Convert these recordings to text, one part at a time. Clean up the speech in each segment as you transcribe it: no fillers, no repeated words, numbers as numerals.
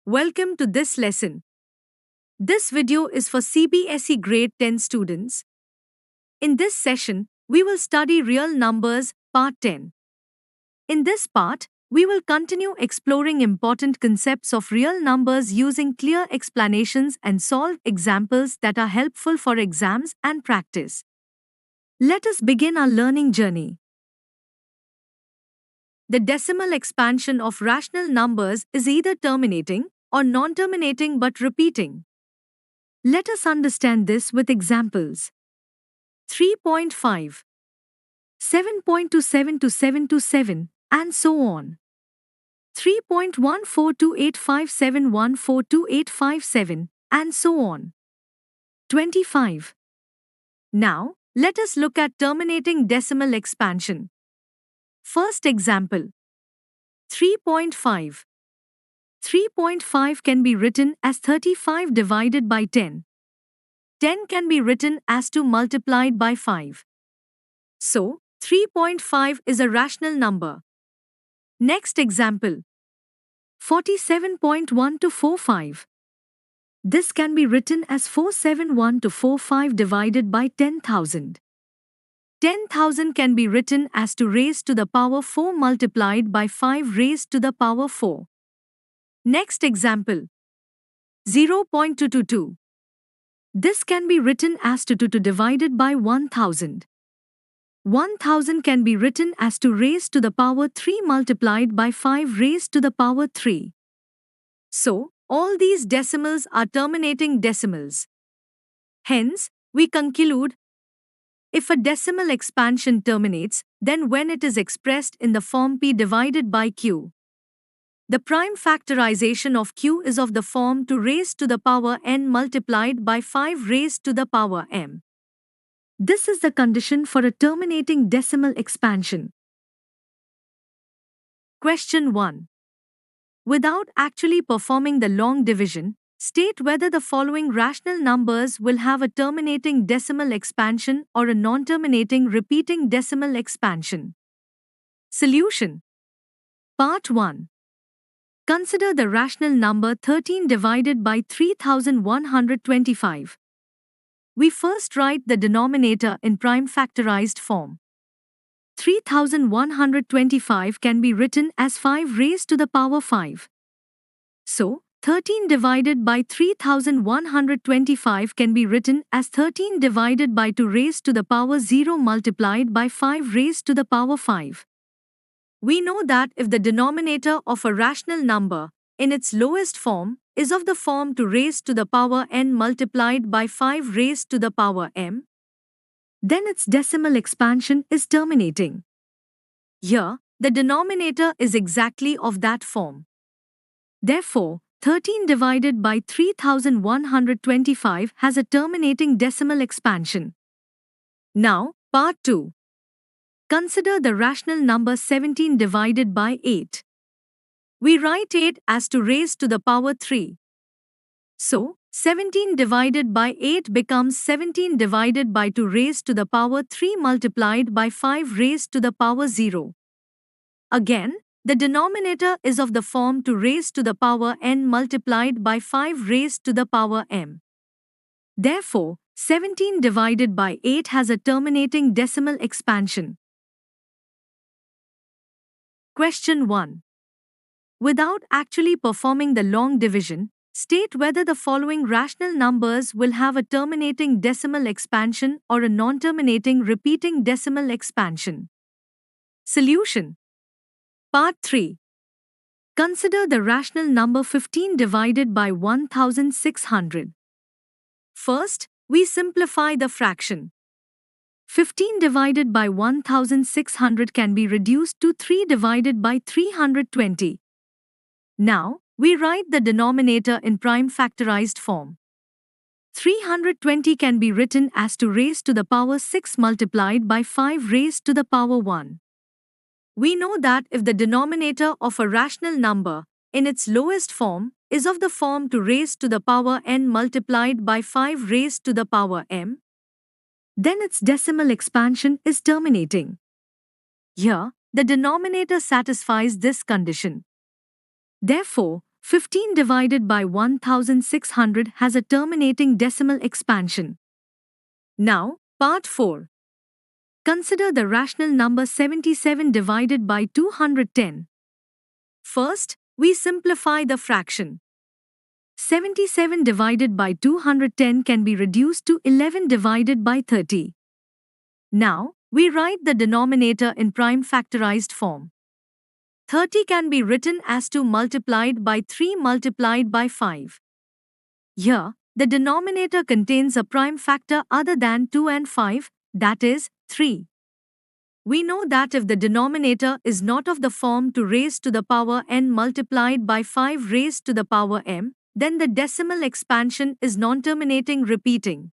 Welcome to this lesson. This video is for CBSE Grade 10 students. In this session, we will study Real Numbers, Part 10. In this part, we will continue exploring important concepts of real numbers using clear explanations and solve examples that are helpful for exams and practice. Let us begin our learning journey. The decimal expansion of rational numbers is either terminating or non-terminating but repeating. Let us understand this with examples. 3.5, 7.27 to 727, and so on. 3.142857142857, and so on. 25. Now, let us look at terminating decimal expansion. First example. 3.5. 3.5 can be written as 35 divided by 10. 10 can be written as 2 multiplied by 5. So, 3.5 is a rational number. Next example. 47.1 to 45. This can be written as 471 to 45 divided by 10,000. 10,000 can be written as 2 raised to the power 4 multiplied by 5 raised to the power 4. Next example. 0.222. This can be written as 2 divided by 1,000. 1,000 can be written as 2 raised to the power 3 multiplied by 5 raised to the power 3. So, all these decimals are terminating decimals. Hence, we conclude, if a decimal expansion terminates, then when it is expressed in the form p divided by q. The prime factorization of q is of the form 2 raised to the power n multiplied by 5 raised to the power m. This is the condition for a terminating decimal expansion. Question 1. Without actually performing the long division, state whether the following rational numbers will have a terminating decimal expansion or a non-terminating repeating decimal expansion. Solution. Part 1. Consider the rational number 13 divided by 3125. We first write the denominator in prime factorized form. 3125 can be written as 5 raised to the power 5. So, 13 divided by 3125 can be written as 13 divided by 2 raised to the power 0 multiplied by 5 raised to the power 5. We know that if the denominator of a rational number, in its lowest form, is of the form 2 raised to the power n multiplied by 5 raised to the power m, then its decimal expansion is terminating. Here, the denominator is exactly of that form. Therefore, 13 divided by 3125 has a terminating decimal expansion. Now, part 2. Consider the rational number 17 divided by 8. We write 8 as 2 raised to the power 3. So, 17 divided by 8 becomes 17 divided by 2 raised to the power 3 multiplied by 5 raised to the power 0. Again, the denominator is of the form 2 raised to the power n multiplied by 5 raised to the power m. Therefore, 17 divided by 8 has a terminating decimal expansion. Question 1. Without actually performing the long division, state whether the following rational numbers will have a terminating decimal expansion or a non-terminating repeating decimal expansion. Solution. Part 3. Consider the rational number 15 divided by 1600. First, we simplify the fraction. 15 divided by 1600 can be reduced to 3 divided by 320. Now, we write the denominator in prime factorized form. 320 can be written as 2 raised to the power 6 multiplied by 5 raised to the power 1. We know that if the denominator of a rational number, in its lowest form, is of the form 2 raised to the power n multiplied by 5 raised to the power m, then its decimal expansion is terminating. Here, the denominator satisfies this condition. Therefore, 15 divided by 1600 has a terminating decimal expansion. Now, part 4. Consider the rational number 77 divided by 210. First, we simplify the fraction. 77 divided by 210 can be reduced to 11 divided by 30. Now, we write the denominator in prime factorized form. 30 can be written as 2 multiplied by 3 multiplied by 5. Here, the denominator contains a prime factor other than 2 and 5, that is, 3. We know that if the denominator is not of the form 2 raised to the power n multiplied by 5 raised to the power m, then the decimal expansion is non-terminating repeating.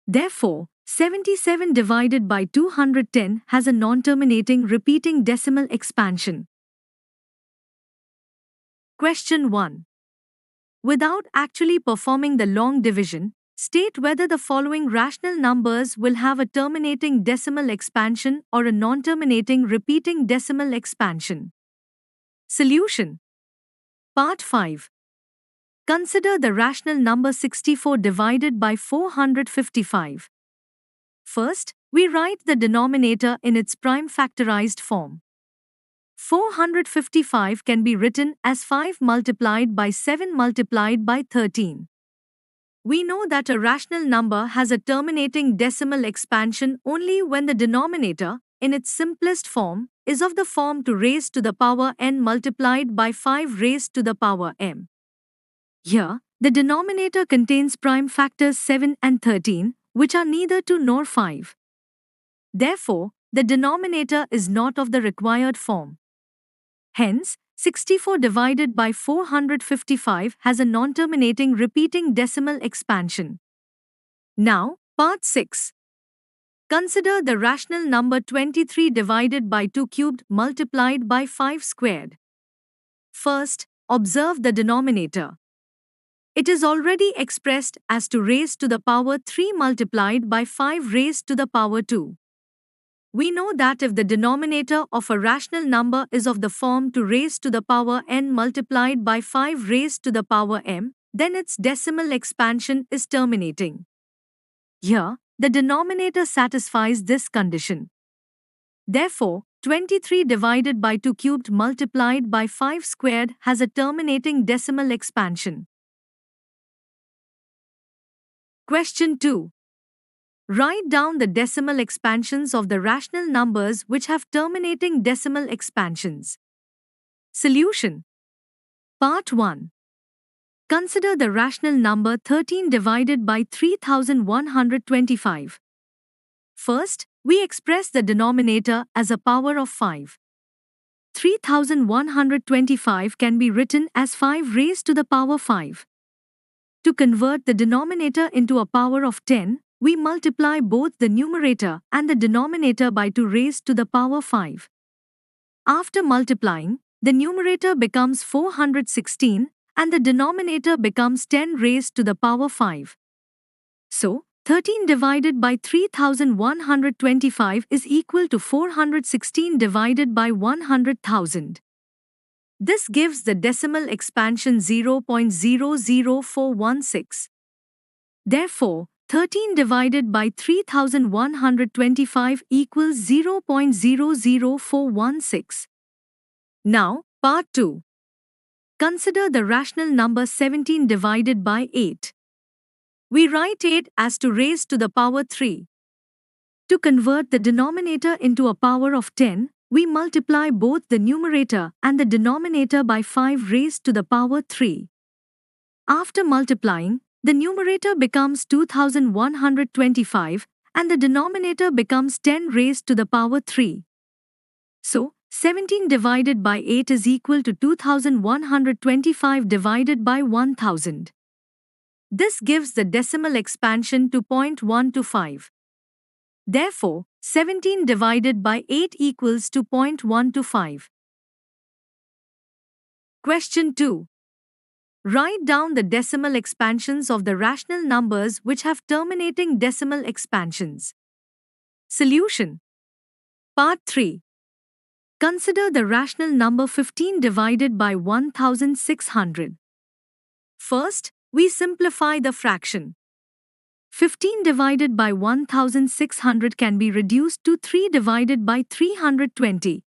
Therefore, 77 divided by 210 has a non-terminating repeating decimal expansion. Question 1. Without actually performing the long division, state whether the following rational numbers will have a terminating decimal expansion or a non-terminating repeating decimal expansion. Solution. Part 5. Consider the rational number 64 divided by 455. First, we write the denominator in its prime factorized form. 455 can be written as 5 multiplied by 7 multiplied by 13. We know that a rational number has a terminating decimal expansion only when the denominator, in its simplest form, is of the form 2 raised to the power n multiplied by 5 raised to the power m. Here, the denominator contains prime factors 7 and 13, which are neither 2 nor 5. Therefore, the denominator is not of the required form. Hence, 64 divided by 455 has a non-terminating repeating decimal expansion. Now, part 6. Consider the rational number 23 divided by 2 cubed multiplied by 5 squared. First, observe the denominator. It is already expressed as 2 raised to the power 3 multiplied by 5 raised to the power 2. We know that if the denominator of a rational number is of the form 2 raised to the power n multiplied by 5 raised to the power m, then its decimal expansion is terminating. Here, the denominator satisfies this condition. Therefore, 23 divided by 2 cubed multiplied by 5 squared has a terminating decimal expansion. Question 2. Write down the decimal expansions of the rational numbers which have terminating decimal expansions. Solution. Part 1. Consider the rational number 13 divided by 3125. First, we express the denominator as a power of 5. 3125 can be written as 5 raised to the power 5. To convert the denominator into a power of 10, we multiply both the numerator and the denominator by 2 raised to the power 5. After multiplying, the numerator becomes 416 and the denominator becomes 10 raised to the power 5. So, 13 divided by 3125 is equal to 416 divided by 100,000. This gives the decimal expansion 0.00416. Therefore, 13 divided by 3125 equals 0.00416. Now, part 2. Consider the rational number 17 divided by 8. We write 8 as 2 raised to the power 3. To convert the denominator into a power of 10, we multiply both the numerator and the denominator by 5 raised to the power 3. After multiplying, the numerator becomes 2125 and the denominator becomes 10 raised to the power 3. So, 17 divided by 8 is equal to 2125 divided by 1000. This gives the decimal expansion to 0.125. Therefore, 17 divided by 8 equals to 0.125. Question 2. Write down the decimal expansions of the rational numbers which have terminating decimal expansions. Solution. Part 3. Consider the rational number 15 divided by 1600. First, we simplify the fraction. 15 divided by 1600 can be reduced to 3 divided by 320.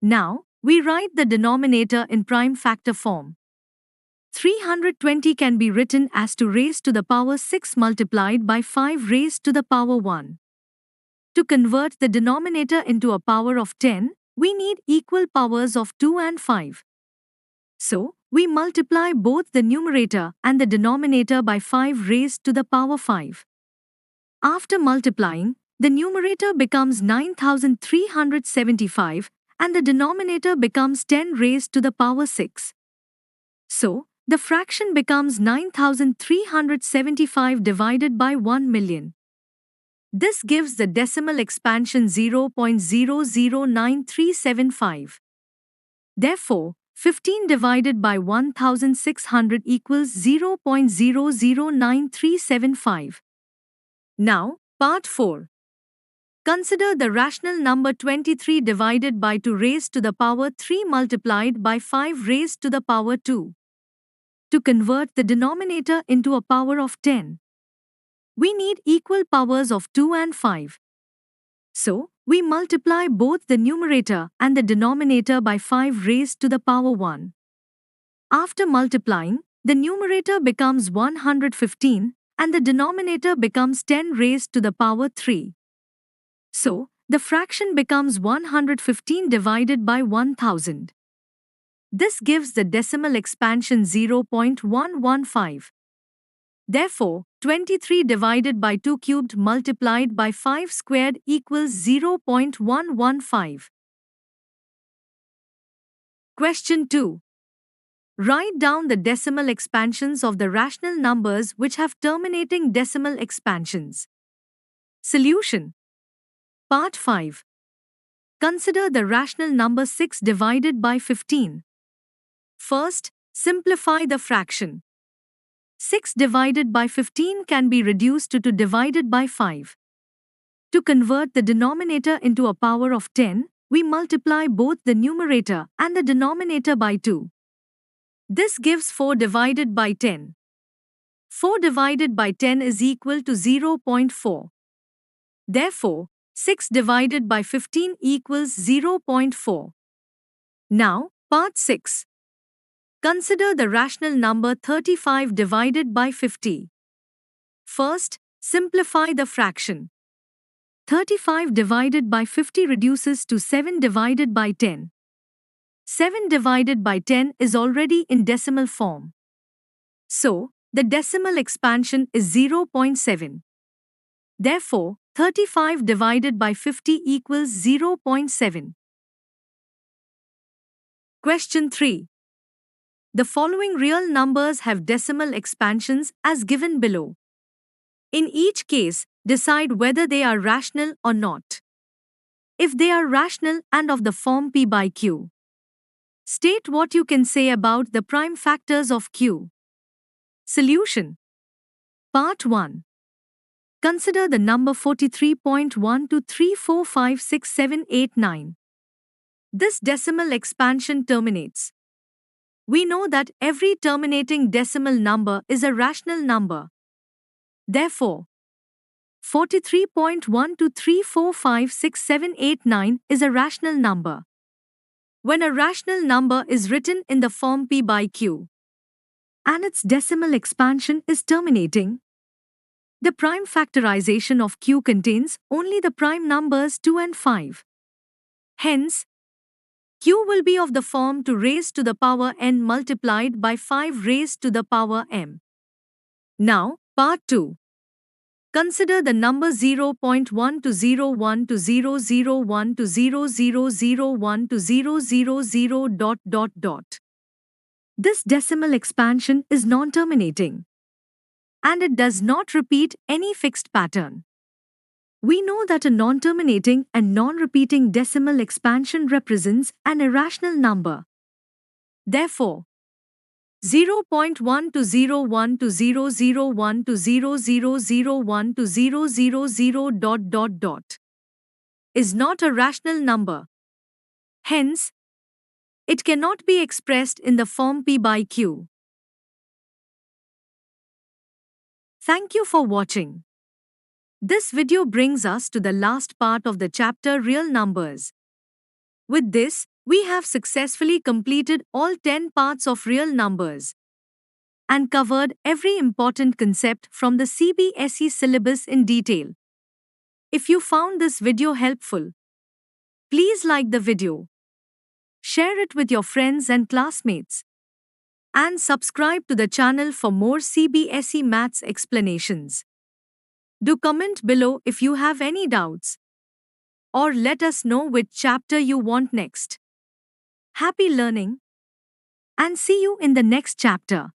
Now, we write the denominator in prime factor form. 320 can be written as 2 raised to the power 6 multiplied by 5 raised to the power 1. To convert the denominator into a power of 10, we need equal powers of 2 and 5. So, we multiply both the numerator and the denominator by 5 raised to the power 5. After multiplying, the numerator becomes 9375 and the denominator becomes 10 raised to the power 6. So, the fraction becomes 9375 divided by 1 million. This gives the decimal expansion 0.009375. Therefore, 15 divided by 1600 equals 0.009375. Now, part 4. Consider the rational number 23 divided by 2 raised to the power 3 multiplied by 5 raised to the power 2. To convert the denominator into a power of 10, we need equal powers of 2 and 5. So, we multiply both the numerator and the denominator by 5 raised to the power 1. After multiplying, the numerator becomes 115 and the denominator becomes 10 raised to the power 3. So, the fraction becomes 115 divided by 1000. This gives the decimal expansion 0.115. Therefore, 23 divided by 2 cubed multiplied by 5 squared equals 0.115. Question 2. Write down the decimal expansions of the rational numbers which have terminating decimal expansions. Solution. Part 5. Consider the rational number 6 divided by 15. First, simplify the fraction. 6 divided by 15 can be reduced to 2 divided by 5. To convert the denominator into a power of 10, we multiply both the numerator and the denominator by 2. This gives 4 divided by 10. 4 divided by 10 is equal to 0.4. Therefore, 6 divided by 15 equals 0.4. Now, part 6. Consider the rational number 35 divided by 50. First, simplify the fraction. 35 divided by 50 reduces to 7 divided by 10. 7 divided by 10 is already in decimal form. So, the decimal expansion is 0.7. Therefore, 35 divided by 50 equals 0.7. Question 3. The following real numbers have decimal expansions as given below. In each case, decide whether they are rational or not. If they are rational and of the form P by Q, state what you can say about the prime factors of Q. Solution. Part 1. Consider the number 43.1234567889. This decimal expansion terminates. We know that every terminating decimal number is a rational number. Therefore, 43.1234567889 is a rational number. When a rational number is written in the form P by Q and its decimal expansion is terminating, the prime factorization of Q contains only the prime numbers 2 and 5. Hence, Q will be of the form 2 raised to the power n multiplied by 5 raised to the power m. Now, part 2. Consider the number 0.1 to 0.1 to 0.01 to 0.001 to 0.00 ... This decimal expansion is non-terminating, and it does not repeat any fixed pattern. We know that a non-terminating and non-repeating decimal expansion represents an irrational number. Therefore, 0.1 to 0.1 to 0.01 to 0.001 to 0.00 ... is not a rational number. Hence, it cannot be expressed in the form P by Q. Thank you for watching. This video brings us to the last part of the chapter Real Numbers. With this, we have successfully completed all 10 parts of real numbers and covered every important concept from the CBSE syllabus in detail. If you found this video helpful, please like the video, share it with your friends and classmates, and subscribe to the channel for more CBSE Maths explanations. Do comment below if you have any doubts, or let us know which chapter you want next. Happy learning, and see you in the next chapter.